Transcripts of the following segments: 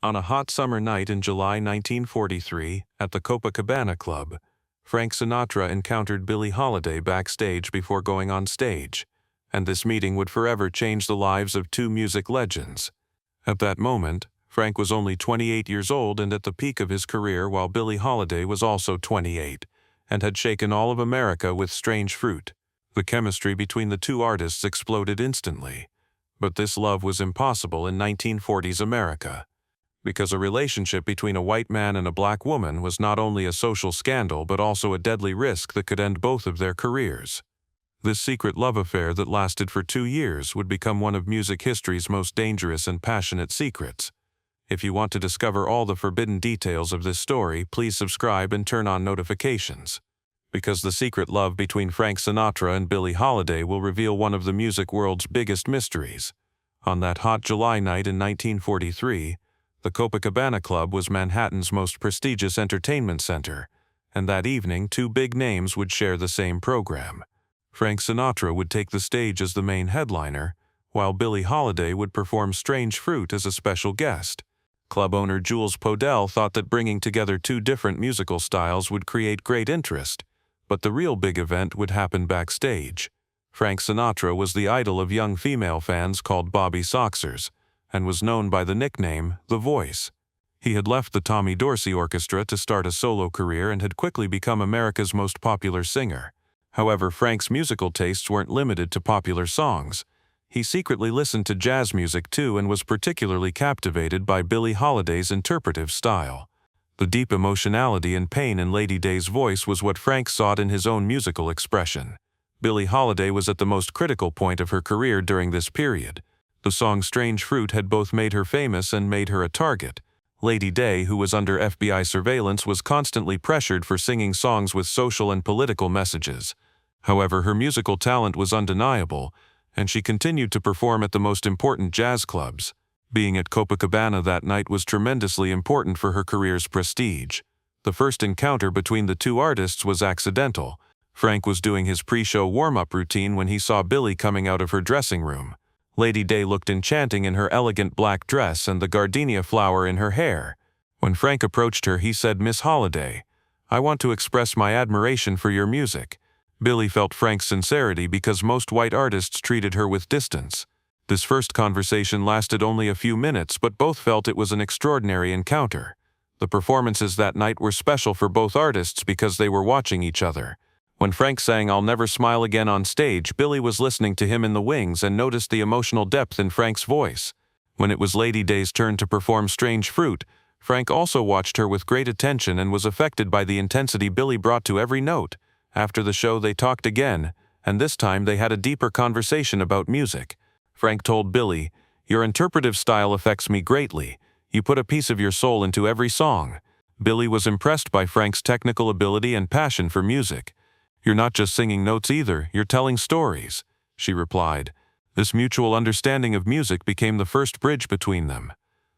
On a hot summer night in July 1943, at the Copacabana Club, Frank Sinatra encountered Billie Holiday backstage before going on stage, and this meeting would forever change the lives of two music legends. At that moment, Frank was only 28 years old and at the peak of his career, while Billie Holiday was also 28, and had shaken all of America with Strange Fruit. The chemistry between the two artists exploded instantly. But this love was impossible in 1940s America, because a relationship between a white man and a black woman was not only a social scandal but also a deadly risk that could end both of their careers. This secret love affair that lasted for 2 years would become one of music history's most dangerous and passionate secrets. If you want to discover all the forbidden details of this story, please subscribe and turn on notifications, because the secret love between Frank Sinatra and Billie Holiday will reveal one of the music world's biggest mysteries. On that hot July night in 1943, the Copacabana Club was Manhattan's most prestigious entertainment center, and that evening 2 big names would share the same program. Frank Sinatra would take the stage as the main headliner, while Billie Holiday would perform Strange Fruit as a special guest. Club owner Jules Podell thought that bringing together 2 different musical styles would create great interest, but the real big event would happen backstage. Frank Sinatra was the idol of young female fans called Bobby Soxers, and was known by the nickname The Voice. He had left the Tommy Dorsey Orchestra to start a solo career and had quickly become America's most popular singer. However, Frank's musical tastes weren't limited to popular songs. He secretly listened to jazz music too and was particularly captivated by Billie Holiday's interpretive style. The deep emotionality and pain in Lady Day's voice was what Frank sought in his own musical expression. Billie Holiday was at the most critical point of her career during this period. The song Strange Fruit had both made her famous and made her a target. Lady Day, who was under FBI surveillance, was constantly pressured for singing songs with social and political messages. However, her musical talent was undeniable, and she continued to perform at the most important jazz clubs. Being at Copacabana that night was tremendously important for her career's prestige. The first encounter between the 2 artists was accidental. Frank was doing his pre-show warm-up routine when he saw Billie coming out of her dressing room. Lady Day looked enchanting in her elegant black dress and the gardenia flower in her hair. When Frank approached her, he said, "Miss Holiday, I want to express my admiration for your music." Billie felt Frank's sincerity because most white artists treated her with distance. This first conversation lasted only a few minutes, but both felt it was an extraordinary encounter. The performances that night were special for both artists because they were watching each other. When Frank sang "I'll Never Smile Again" on stage, Billie was listening to him in the wings and noticed the emotional depth in Frank's voice. When it was Lady Day's turn to perform Strange Fruit, Frank also watched her with great attention and was affected by the intensity Billie brought to every note. After the show, they talked again, and this time they had a deeper conversation about music. Frank told Billie, "Your interpretive style affects me greatly. You put a piece of your soul into every song." Billie was impressed by Frank's technical ability and passion for music. "You're not just singing notes either, you're telling stories," she replied. This mutual understanding of music became the first bridge between them.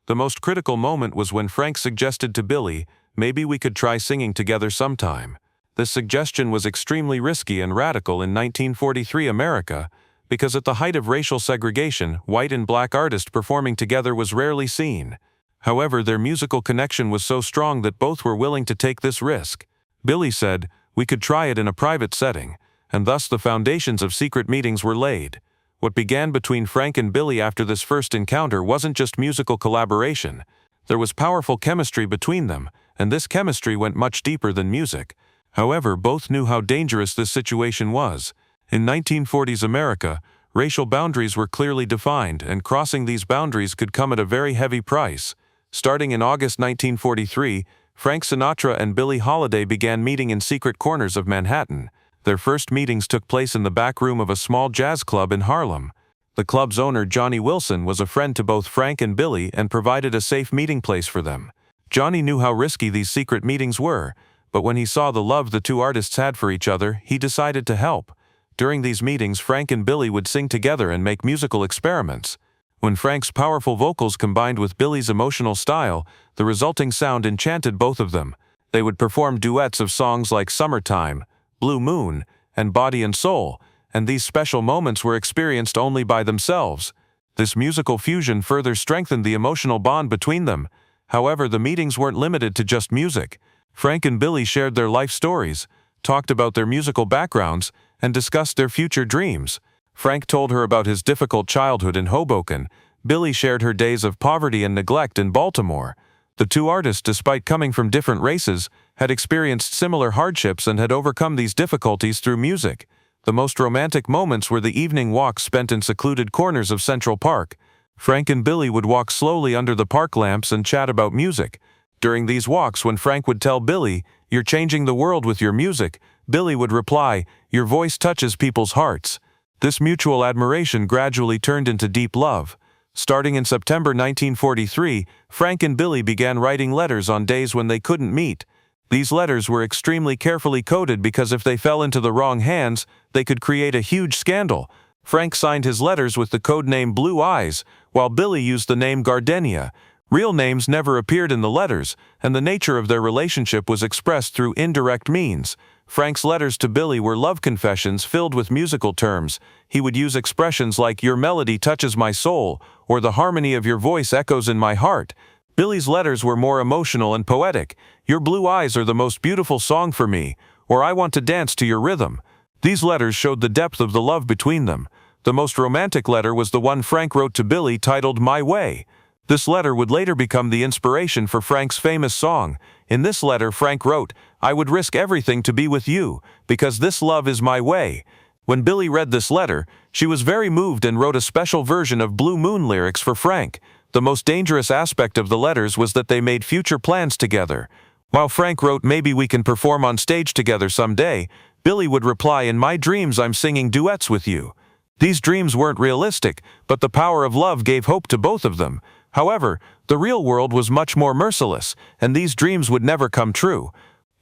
The most critical moment was when Frank suggested to Billie, "Maybe we could try singing together sometime." This suggestion was extremely risky and radical in 1943 America, because at the height of racial segregation, white and black artists performing together was rarely seen. However, their musical connection was so strong that both were willing to take this risk. Billie said, "We could try it in a private setting," and thus the foundations of secret meetings were laid. What began between Frank and Billie after this first encounter wasn't just musical collaboration. There was powerful chemistry between them, and this chemistry went much deeper than music. However, both knew how dangerous this situation was. In 1940s America, racial boundaries were clearly defined, and crossing these boundaries could come at a very heavy price. Starting in August 1943, Frank Sinatra and Billie Holiday began meeting in secret corners of Manhattan. Their first meetings took place in the back room of a small jazz club in Harlem. The club's owner, Johnny Wilson, was a friend to both Frank and Billie and provided a safe meeting place for them. Johnny knew how risky these secret meetings were, but when he saw the love the 2 artists had for each other, he decided to help. During these meetings, Frank and Billie would sing together and make musical experiments. When Frank's powerful vocals combined with Billie's emotional style, the resulting sound enchanted both of them. They would perform duets of songs like "Summertime," "Blue Moon," and "Body and Soul," and these special moments were experienced only by themselves. This musical fusion further strengthened the emotional bond between them, However, the meetings weren't limited to just music. Frank and Billie shared their life stories, talked about their musical backgrounds, and discussed their future dreams. Frank told her about his difficult childhood in Hoboken. Billie shared her days of poverty and neglect in Baltimore. The two artists, despite coming from different races, had experienced similar hardships and had overcome these difficulties through music. The most romantic moments were the evening walks spent in secluded corners of Central Park. Frank and Billie would walk slowly under the park lamps and chat about music. During these walks, when Frank would tell Billie, "You're changing the world with your music," Billie would reply, "Your voice touches people's hearts." This mutual admiration gradually turned into deep love. Starting in September 1943, Frank and Billie began writing letters on days when they couldn't meet. These letters were extremely carefully coded because if they fell into the wrong hands, they could create a huge scandal. Frank signed his letters with the code name Blue Eyes, while Billie used the name Gardenia. Real names never appeared in the letters, and the nature of their relationship was expressed through indirect means. Frank's letters to Billie were love confessions filled with musical terms. He would use expressions like "Your melody touches my soul," or "The harmony of your voice echoes in my heart." Billie's letters were more emotional and poetic. "Your blue eyes are the most beautiful song for me," or "I want to dance to your rhythm." These letters showed the depth of the love between them. The most romantic letter was the one Frank wrote to Billie titled "My Way." This letter would later become the inspiration for Frank's famous song. In this letter, Frank wrote, "I would risk everything to be with you, because this love is my way." When Billie read this letter, she was very moved and wrote a special version of Blue Moon lyrics for Frank. The most dangerous aspect of the letters was that they made future plans together. While Frank wrote, "Maybe we can perform on stage together someday," Billie would reply, "In my dreams I'm singing duets with you." These dreams weren't realistic, but the power of love gave hope to both of them. However, the real world was much more merciless, and these dreams would never come true.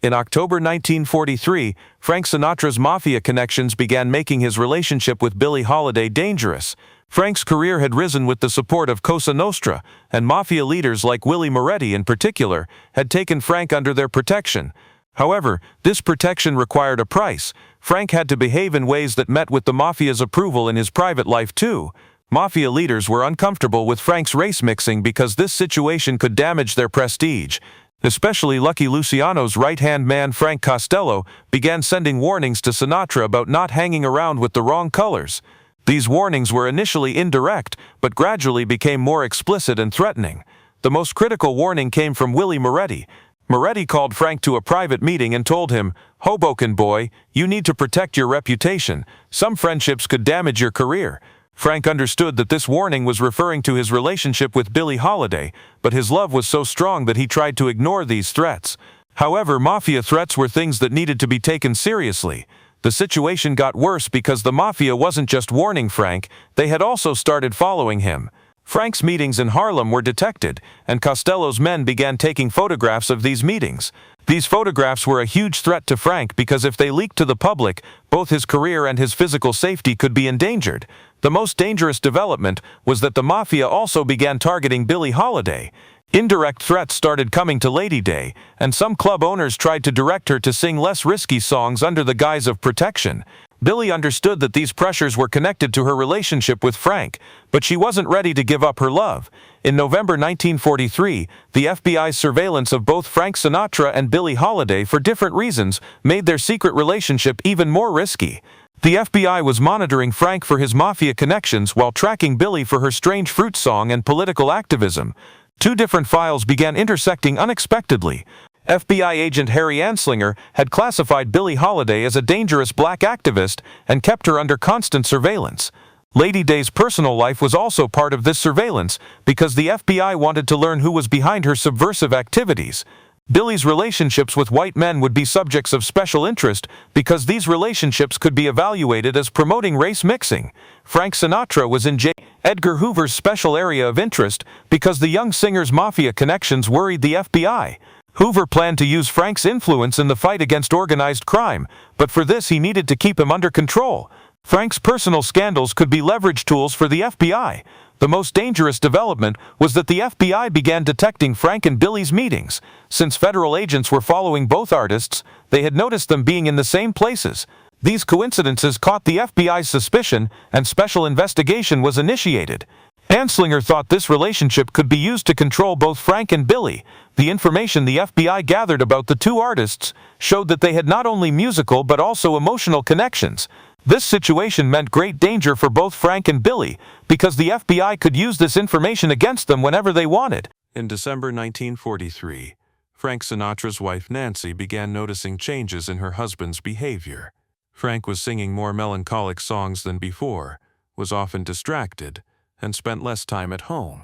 In October 1943, Frank Sinatra's mafia connections began making his relationship with Billie Holiday dangerous. Frank's career had risen with the support of Cosa Nostra, and mafia leaders like Willie Moretti in particular had taken Frank under their protection. However, this protection required a price. Frank had to behave in ways that met with the mafia's approval in his private life too. Mafia leaders were uncomfortable with Frank's race mixing because this situation could damage their prestige. Especially Lucky Luciano's right-hand man Frank Costello began sending warnings to Sinatra about not hanging around with the wrong colors. These warnings were initially indirect, but gradually became more explicit and threatening. The most critical warning came from Willie Moretti. Moretti called Frank to a private meeting and told him, "Hoboken boy, you need to protect your reputation. Some friendships could damage your career." Frank understood that this warning was referring to his relationship with Billie Holiday, but his love was so strong that he tried to ignore these threats. However, mafia threats were things that needed to be taken seriously. The situation got worse because the mafia wasn't just warning Frank, they had also started following him. Frank's meetings in Harlem were detected, and Costello's men began taking photographs of these meetings. These photographs were a huge threat to Frank because if they leaked to the public, both his career and his physical safety could be endangered. The most dangerous development was that the mafia also began targeting Billie Holiday. Indirect threats started coming to Lady Day, and some club owners tried to direct her to sing less risky songs under the guise of protection. Billie understood that these pressures were connected to her relationship with Frank, but she wasn't ready to give up her love. In November 1943, the FBI's surveillance of both Frank Sinatra and Billie Holiday for different reasons made their secret relationship even more risky. The FBI was monitoring Frank for his mafia connections while tracking Billie for her strange fruit song and political activism. Two different files began intersecting unexpectedly. FBI agent Harry Anslinger had classified Billie Holiday as a dangerous black activist and kept her under constant surveillance. Lady Day's personal life was also part of this surveillance because the FBI wanted to learn who was behind her subversive activities. Billie's relationships with white men would be subjects of special interest because these relationships could be evaluated as promoting race mixing. Frank Sinatra was in J. Edgar Hoover's special area of interest because the young singer's mafia connections worried the FBI. Hoover planned to use Frank's influence in the fight against organized crime, but for this he needed to keep him under control. Frank's personal scandals could be leverage tools for the FBI. The most dangerous development was that the FBI began detecting Frank and Billie's meetings. Since federal agents were following both artists, they had noticed them being in the same places. These coincidences caught the FBI's suspicion, and special investigation was initiated. Anslinger thought this relationship could be used to control both Frank and Billie. The information the FBI gathered about the two artists showed that they had not only musical but also emotional connections. This situation meant great danger for both Frank and Billie, because the FBI could use this information against them whenever they wanted. In December 1943, Frank Sinatra's wife Nancy began noticing changes in her husband's behavior. Frank was singing more melancholic songs than before, was often distracted, and spent less time at home.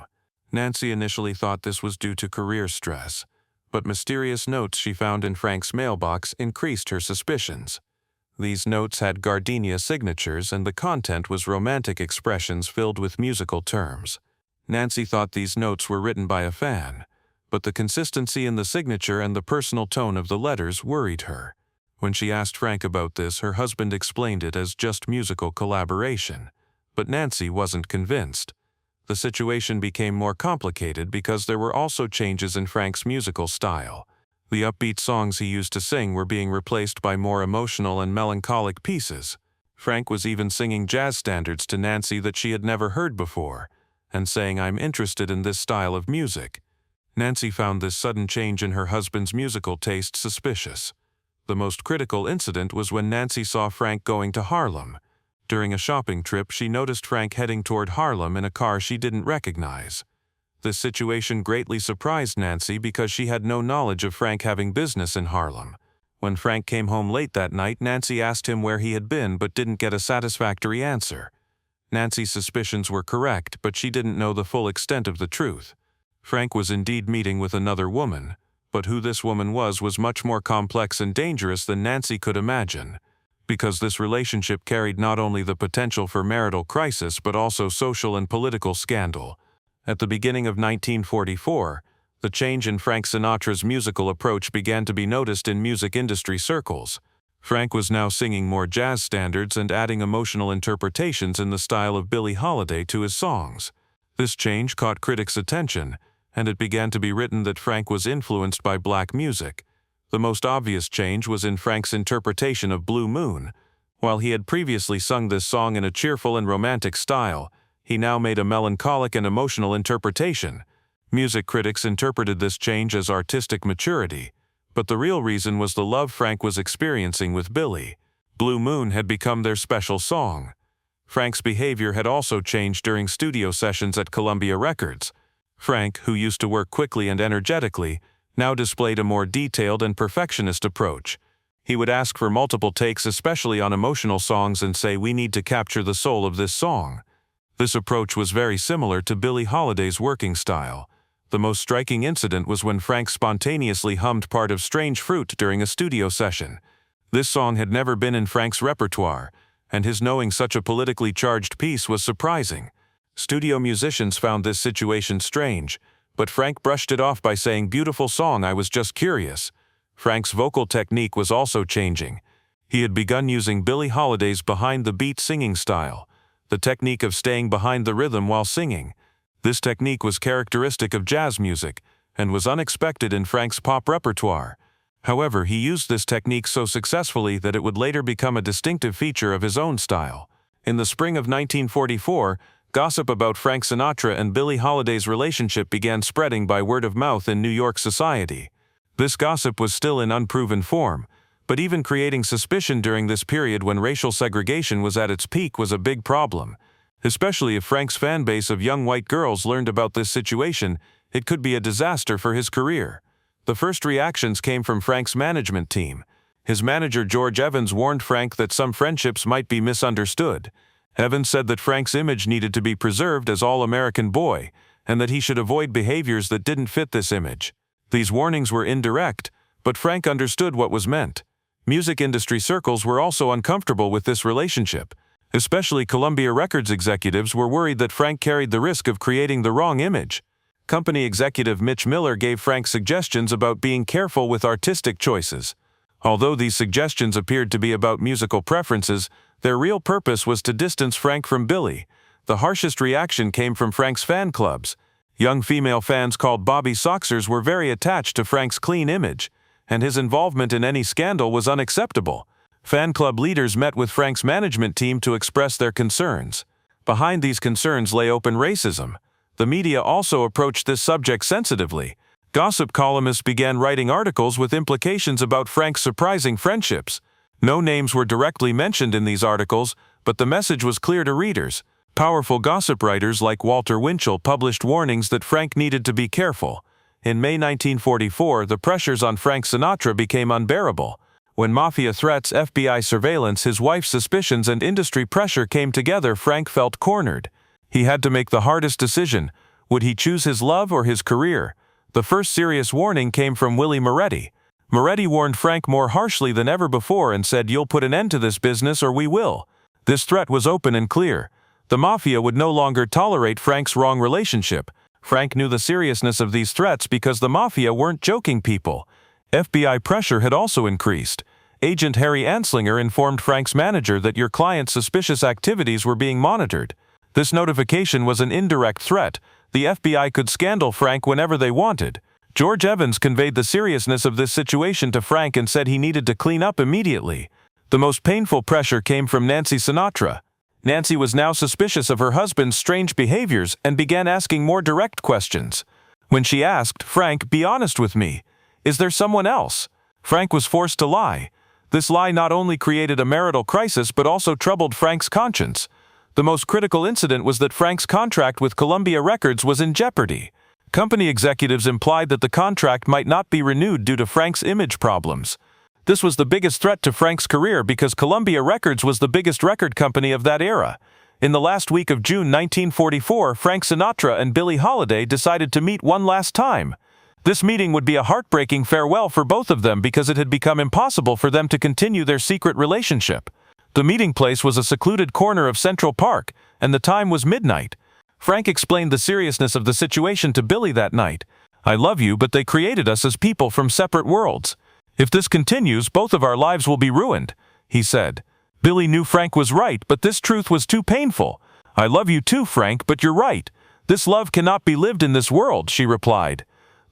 Nancy initially thought this was due to career stress, but mysterious notes she found in Frank's mailbox increased her suspicions. These notes had Gardenia signatures, and the content was romantic expressions filled with musical terms. Nancy thought these notes were written by a fan, but the consistency in the signature and the personal tone of the letters worried her. When she asked Frank about this, her husband explained it as just musical collaboration, but Nancy wasn't convinced. The situation became more complicated because there were also changes in Frank's musical style. The upbeat songs he used to sing were being replaced by more emotional and melancholic pieces. Frank was even singing jazz standards to Nancy that she had never heard before, and saying, "I'm interested in this style of music." Nancy found this sudden change in her husband's musical taste suspicious. The most critical incident was when Nancy saw Frank going to Harlem. During a shopping trip, she noticed Frank heading toward Harlem in a car she didn't recognize. This situation greatly surprised Nancy because she had no knowledge of Frank having business in Harlem. When Frank came home late that night, Nancy asked him where he had been but didn't get a satisfactory answer. Nancy's suspicions were correct, but she didn't know the full extent of the truth. Frank was indeed meeting with another woman, but who this woman was much more complex and dangerous than Nancy could imagine, because this relationship carried not only the potential for marital crisis but also social and political scandal. At the beginning of 1944, the change in Frank Sinatra's musical approach began to be noticed in music industry circles. Frank was now singing more jazz standards and adding emotional interpretations in the style of Billie Holiday to his songs. This change caught critics' attention, and it began to be written that Frank was influenced by black music. The most obvious change was in Frank's interpretation of Blue Moon. While he had previously sung this song in a cheerful and romantic style, he now made a melancholic and emotional interpretation. Music critics interpreted this change as artistic maturity, but the real reason was the love Frank was experiencing with Billie. Blue Moon had become their special song. Frank's behavior had also changed during studio sessions at Columbia Records. Frank, who used to work quickly and energetically, now displayed a more detailed and perfectionist approach. He would ask for multiple takes, especially on emotional songs, and say, "We need to capture the soul of this song." This approach was very similar to Billie Holiday's working style. The most striking incident was when Frank spontaneously hummed part of Strange Fruit during a studio session. This song had never been in Frank's repertoire, and his knowing such a politically charged piece was surprising. Studio musicians found this situation strange, but Frank brushed it off by saying, "Beautiful song, I was just curious." Frank's vocal technique was also changing. He had begun using Billie Holiday's behind-the-beat singing style, the technique of staying behind the rhythm while singing. This technique was characteristic of jazz music and was unexpected in Frank's pop repertoire. However, he used this technique so successfully that it would later become a distinctive feature of his own style. In the spring of 1944, gossip about Frank Sinatra and Billie Holiday's relationship began spreading by word of mouth in New York society. This gossip was still in unproven form, but even creating suspicion during this period when racial segregation was at its peak was a big problem. Especially if Frank's fan base of young white girls learned about this situation, it could be a disaster for his career. The first reactions came from Frank's management team. His manager George Evans warned Frank that some friendships might be misunderstood. Evans said that Frank's image needed to be preserved as all-American boy, and that he should avoid behaviors that didn't fit this image. These warnings were indirect, but Frank understood what was meant. Music industry circles were also uncomfortable with this relationship. Especially Columbia Records executives were worried that Frank carried the risk of creating the wrong image. Company executive Mitch Miller gave Frank suggestions about being careful with artistic choices. Although these suggestions appeared to be about musical preferences, their real purpose was to distance Frank from Billie. The harshest reaction came from Frank's fan clubs. Young female fans called Bobby Soxers were very attached to Frank's clean image, and his involvement in any scandal was unacceptable. Fan club leaders met with Frank's management team to express their concerns. Behind these concerns lay open racism. The media also approached this subject sensitively. Gossip columnists began writing articles with implications about Frank's surprising friendships. No names were directly mentioned in these articles, but the message was clear to readers. Powerful gossip writers like Walter Winchell published warnings that Frank needed to be careful. In May 1944, the pressures on Frank Sinatra became unbearable. When mafia threats, FBI surveillance, his wife's suspicions, and industry pressure came together, Frank felt cornered. He had to make the hardest decision. Would he choose his love or his career? The first serious warning came from Willie Moretti. Moretti warned Frank more harshly than ever before and said, "You'll put an end to this business or we will." This threat was open and clear. The mafia would no longer tolerate Frank's wrong relationship. Frank knew the seriousness of these threats because the mafia weren't joking people. FBI pressure had also increased. Agent Harry Anslinger informed Frank's manager that your client's suspicious activities were being monitored. This notification was an indirect threat. The FBI could scandal Frank whenever they wanted. George Evans conveyed the seriousness of this situation to Frank and said he needed to clean up immediately. The most painful pressure came from Nancy Sinatra. Nancy was now suspicious of her husband's strange behaviors and began asking more direct questions. When she asked, "Frank, be honest with me. Is there someone else?" Frank was forced to lie. This lie not only created a marital crisis but also troubled Frank's conscience. The most critical incident was that Frank's contract with Columbia Records was in jeopardy. Company executives implied that the contract might not be renewed due to Frank's image problems. This was the biggest threat to Frank's career because Columbia Records was the biggest record company of that era. In the last week of June 1944, Frank Sinatra and Billie Holiday decided to meet one last time. This meeting would be a heartbreaking farewell for both of them because it had become impossible for them to continue their secret relationship. The meeting place was a secluded corner of Central Park, and the time was midnight. Frank explained the seriousness of the situation to Billie that night. "I love you, but they created us as people from separate worlds. If this continues, both of our lives will be ruined," he said. Billie knew Frank was right, but this truth was too painful. "I love you too, Frank, but you're right. This love cannot be lived in this world," she replied.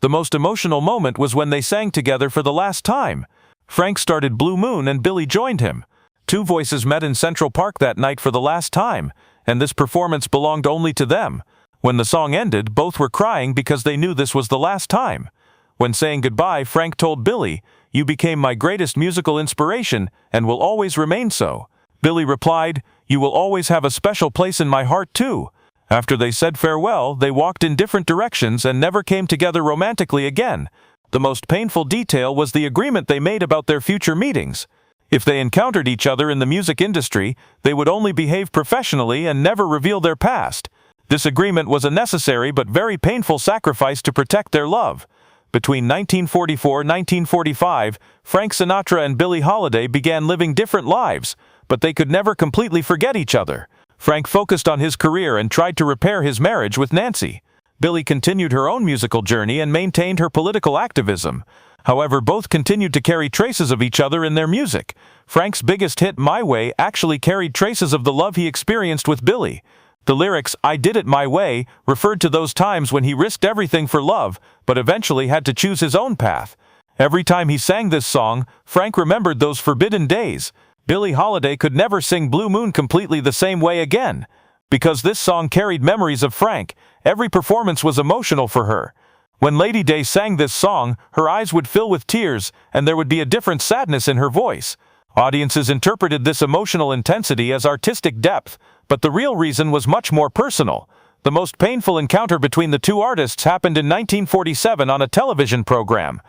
The most emotional moment was when they sang together for the last time. Frank started Blue Moon and Billie joined him. Two voices met in Central Park that night for the last time, and this performance belonged only to them. When the song ended, both were crying because they knew this was the last time. When saying goodbye, Frank told Billie, "You became my greatest musical inspiration and will always remain so." Billie replied, "You will always have a special place in my heart too." After they said farewell, they walked in different directions and never came together romantically again. The most painful detail was the agreement they made about their future meetings. If they encountered each other in the music industry, they would only behave professionally and never reveal their past. This agreement was a necessary but very painful sacrifice to protect their love. Between 1944 and 1945, Frank Sinatra and Billie Holiday began living different lives, but they could never completely forget each other. Frank focused on his career and tried to repair his marriage with Nancy. Billie continued her own musical journey and maintained her political activism. However, both continued to carry traces of each other in their music. Frank's biggest hit, My Way, actually carried traces of the love he experienced with Billie. The lyrics, "I did it my way," referred to those times when he risked everything for love, but eventually had to choose his own path. Every time he sang this song, Frank remembered those forbidden days. Billie Holiday could never sing Blue Moon completely the same way again. Because this song carried memories of Frank, every performance was emotional for her. When Lady Day sang this song, her eyes would fill with tears, and there would be a different sadness in her voice. Audiences interpreted this emotional intensity as artistic depth, but the real reason was much more personal. The most painful encounter between the two artists happened in 1947 on a television program.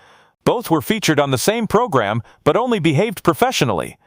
Both were featured on the same program, but only behaved professionally.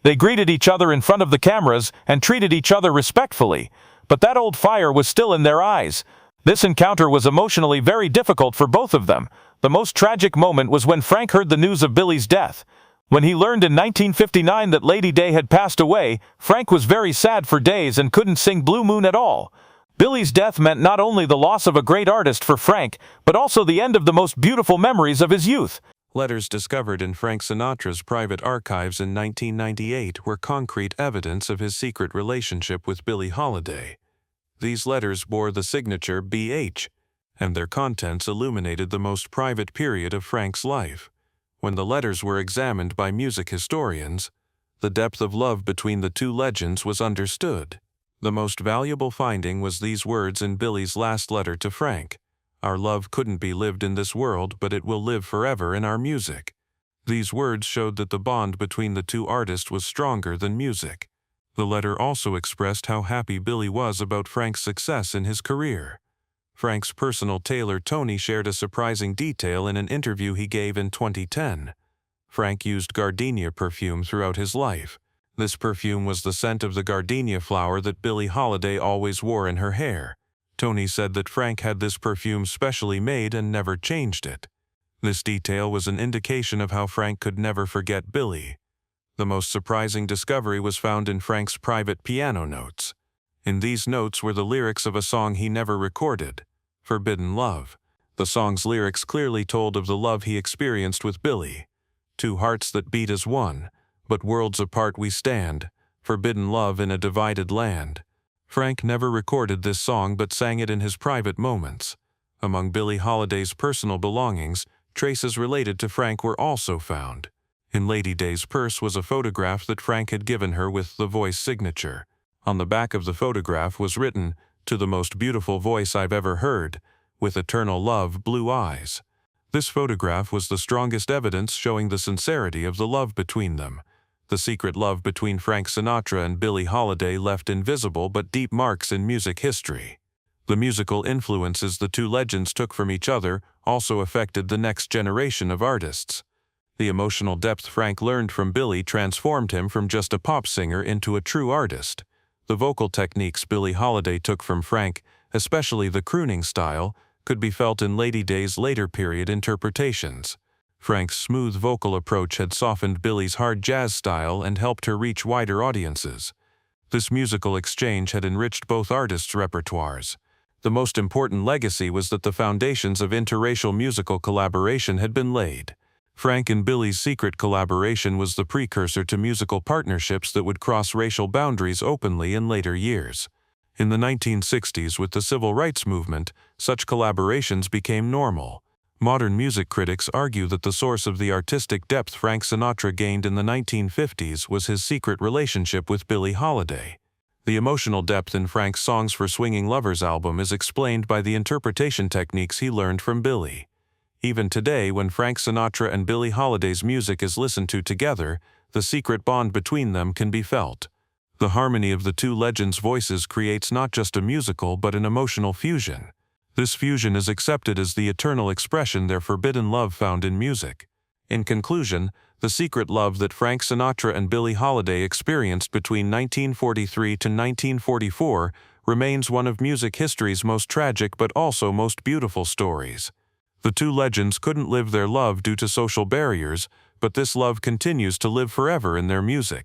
They greeted each other in front of the cameras and treated each other respectfully, but that old fire was still in their eyes. This encounter was emotionally very difficult for both of them. The most tragic moment was when Frank heard the news of Billie's death. When he learned in 1959 that Lady Day had passed away, Frank was very sad for days and couldn't sing Blue Moon at all. Billie's death meant not only the loss of a great artist for Frank, but also the end of the most beautiful memories of his youth. Letters discovered in Frank Sinatra's private archives in 1998 were concrete evidence of his secret relationship with Billie Holiday. These letters bore the signature BH, and their contents illuminated the most private period of Frank's life. When the letters were examined by music historians, the depth of love between the two legends was understood. The most valuable finding was these words in Billie's last letter to Frank: "Our love couldn't be lived in this world, but it will live forever in our music." These words showed that the bond between the two artists was stronger than music. The letter also expressed how happy Billie was about Frank's success in his career. Frank's personal tailor Tony shared a surprising detail in an interview he gave in 2010. Frank used Gardenia perfume throughout his life. This perfume was the scent of the gardenia flower that Billie Holiday always wore in her hair. Tony said that Frank had this perfume specially made and never changed it. This detail was an indication of how Frank could never forget Billie. The most surprising discovery was found in Frank's private piano notes. In these notes were the lyrics of a song he never recorded, "Forbidden Love." The song's lyrics clearly told of the love he experienced with Billie. "Two hearts that beat as one, but worlds apart we stand, forbidden love in a divided land." Frank never recorded this song but sang it in his private moments. Among Billie Holiday's personal belongings, traces related to Frank were also found. In Lady Day's purse was a photograph that Frank had given her with the voice signature. On the back of the photograph was written, "To the most beautiful voice I've ever heard, with eternal love, blue eyes." This photograph was the strongest evidence showing the sincerity of the love between them. The secret love between Frank Sinatra and Billie Holiday left invisible but deep marks in music history. The musical influences the two legends took from each other also affected the next generation of artists. The emotional depth Frank learned from Billie transformed him from just a pop singer into a true artist. The vocal techniques Billie Holiday took from Frank, especially the crooning style, could be felt in Lady Day's later period interpretations. Frank's smooth vocal approach had softened Billie's hard jazz style and helped her reach wider audiences. This musical exchange had enriched both artists' repertoires. The most important legacy was that the foundations of interracial musical collaboration had been laid. Frank and Billie's secret collaboration was the precursor to musical partnerships that would cross racial boundaries openly in later years. In the 1960s, with the civil rights movement, such collaborations became normal. Modern music critics argue that the source of the artistic depth Frank Sinatra gained in the 1950s was his secret relationship with Billie Holiday. The emotional depth in Frank's Songs for Swinging Lovers album is explained by the interpretation techniques he learned from Billie. Even today, when Frank Sinatra and Billie Holiday's music is listened to together, the secret bond between them can be felt. The harmony of the two legends' voices creates not just a musical but an emotional fusion. This fusion is accepted as the eternal expression their forbidden love found in music. In conclusion, the secret love that Frank Sinatra and Billie Holiday experienced between 1943 to 1944 remains one of music history's most tragic but also most beautiful stories. The two legends couldn't live their love due to social barriers, but this love continues to live forever in their music.